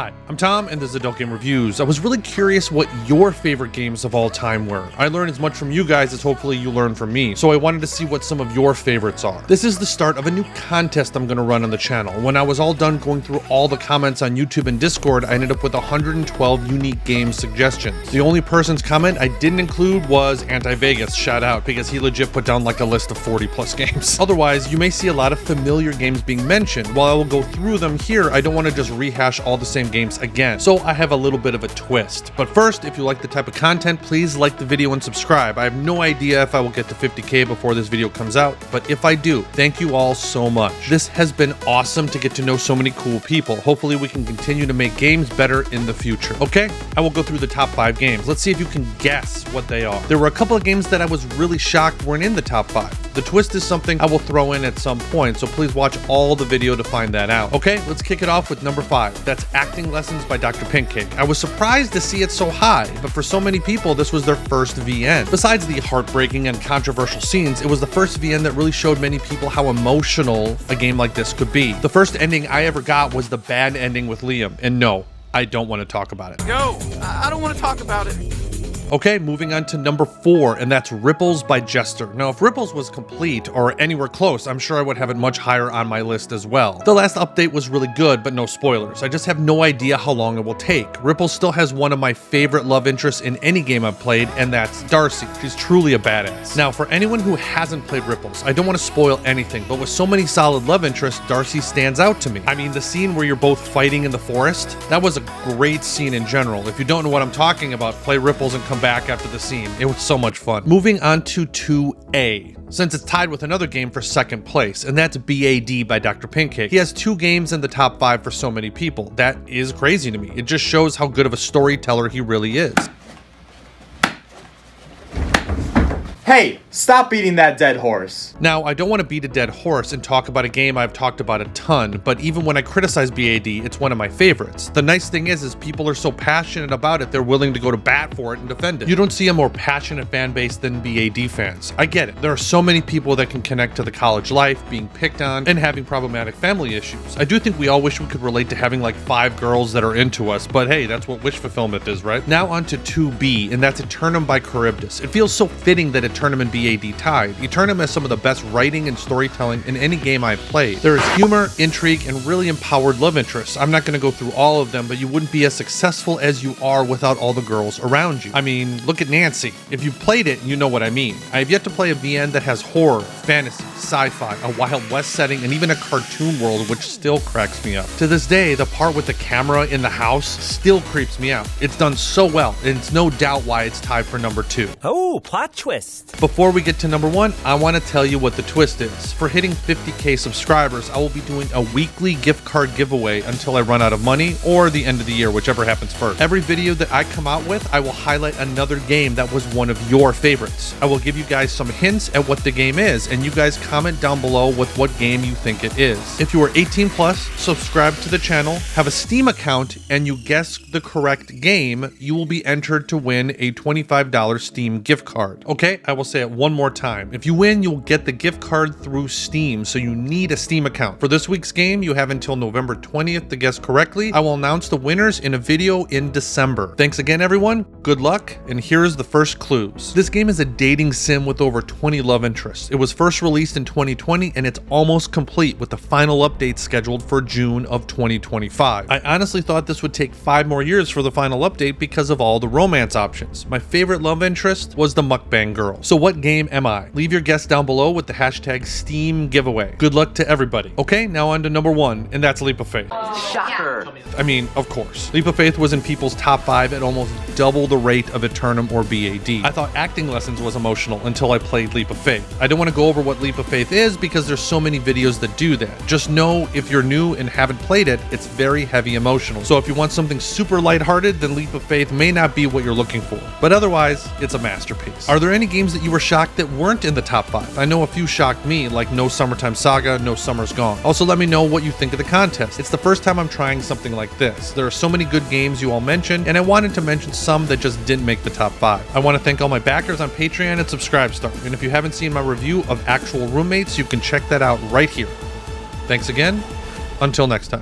Hi, I'm Tom, and this is Adult Game Reviews. I was really curious what your favorite games of all time were. I learned as much from you guys as hopefully you learn from me, so I wanted to see what some of your favorites are. This is the start of a new contest I'm going to run on the channel. When I was all done going through all the comments on YouTube and Discord, I ended up with 112 unique game suggestions. The only person's comment I didn't include was Anti-Vegas, shout out, because he legit put down like a list of 40 plus games. Otherwise, you may see a lot of familiar games being mentioned. While I will go through them here, I don't want to just rehash all the same games again, so I have a little bit of a twist. But first, if you like the type of content, please like the video and subscribe. I have no idea if I will get to 50k before this video comes out, but if I do, thank you all so much. This has been awesome to get to know so many cool people. Hopefully we can continue to make games better in the future. Okay, I will go through the top 5 games. Let's see if you can guess what they are. There were a couple of games that I was really shocked weren't in the top 5. The twist is something I will throw in at some point, so please watch all the video to find that out. Okay, let's kick it off with number 5. That's Acting Lessons by Dr. Pinkcake. I was surprised to see it so high, but for so many people, this was their first VN. Besides the heartbreaking and controversial scenes, it was the first VN that really showed many people how emotional a game like this could be. The first ending I ever got was the bad ending with Liam, and no, I don't want to talk about it. Go! I don't want to talk about it. Okay, moving on to number 4, and that's Ripples by Jester. Now, if Ripples was complete, or anywhere close, I'm sure I would have it much higher on my list as well. The last update was really good, but no spoilers. I just have no idea how long it will take. Ripples still has one of my favorite love interests in any game I've played, and that's Darcy. She's truly a badass. Now, for anyone who hasn't played Ripples, I don't want to spoil anything, but with so many solid love interests, Darcy stands out to me. I mean, the scene where you're both fighting in the forest, that was a great scene in general. If you don't know what I'm talking about, play Ripples and come back after the scene. It was so much fun. Moving on to 2A, since it's tied with another game for second place, and that's BAD by Dr. Pinkcake. He has 2 games in the top 5 for so many people. That is crazy to me. It just shows how good of a storyteller he really is. Hey, stop beating that dead horse. Now, I don't want to beat a dead horse and talk about a game I've talked about a ton, but even when I criticize BAD, it's one of my favorites. The nice thing is people are so passionate about it, they're willing to go to bat for it and defend it. You don't see a more passionate fan base than BAD fans. I get it. There are so many people that can connect to the college life, being picked on, and having problematic family issues. I do think we all wish we could relate to having like 5 girls that are into us, but hey, that's what wish fulfillment is, right? Now on to 2B, and that's Eternum by Charybdis. It feels so fitting that Eternum and BAD tied. Eternum has some of the best writing and storytelling in any game I've played. There is humor, intrigue, and really empowered love interests. I'm not going to go through all of them, but you wouldn't be as successful as you are without all the girls around you. I mean, look at Nancy. If you've played it, you know what I mean. I have yet to play a VN that has horror, fantasy, sci-fi, a Wild West setting, and even a cartoon world, which still cracks me up. To this day, the part with the camera in the house still creeps me out. It's done so well, and it's no doubt why it's tied for number 2. Oh, plot twist. Before we get to number 1, I want to tell you what the twist is. For hitting 50k subscribers, I will be doing a weekly gift card giveaway until I run out of money or the end of the year, whichever happens first. Every video that I come out with, I will highlight another game that was one of your favorites. I will give you guys some hints at what the game is, and you guys comment down below with what game you think it is. If you are 18 plus, subscribe to the channel, have a Steam account, and you guess the correct game, you will be entered to win a $25 Steam gift card. Okay, I will say it one more time. If you win, you'll get the gift card through Steam, so you need a Steam account. For this week's game, you have until November 20th to guess correctly. I will announce the winners in a video in December. Thanks again, everyone. Good luck, and here's the first clues. This game is a dating sim with over 20 love interests. It was first released in 2020, and it's almost complete with the final update scheduled for June of 2025. I honestly thought this would take 5 more years for the final update because of all the romance options. My favorite love interest was the mukbang girl. So what game am I? Leave your guess down below with the hashtag Steam giveaway. Good luck to everybody. Okay, now on to number 1, and that's Leap of Faith. Shocker. I mean, of course. Leap of Faith was in people's top 5 at almost double the rate of Eternum or BAD. I thought Acting Lessons was emotional until I played Leap of Faith. I don't want to go over what Leap of Faith is because there's so many videos that do that. Just know if you're new and haven't played it, it's very heavy emotional. So if you want something super lighthearted, then Leap of Faith may not be what you're looking for. But otherwise, it's a masterpiece. Are there any games that you were shocked that weren't in the top 5? I know a few shocked me, like No Summertime Saga, No Summer's Gone. Also, let me know what you think of the contest. It's the first time I'm trying something like this. There are so many good games you all mentioned, and I wanted to mention some that just didn't make the top 5. I want to thank all my backers on Patreon and Subscribestar, and if you haven't seen my review of Actual Roommates, you can check that out right here. Thanks again. Until next time.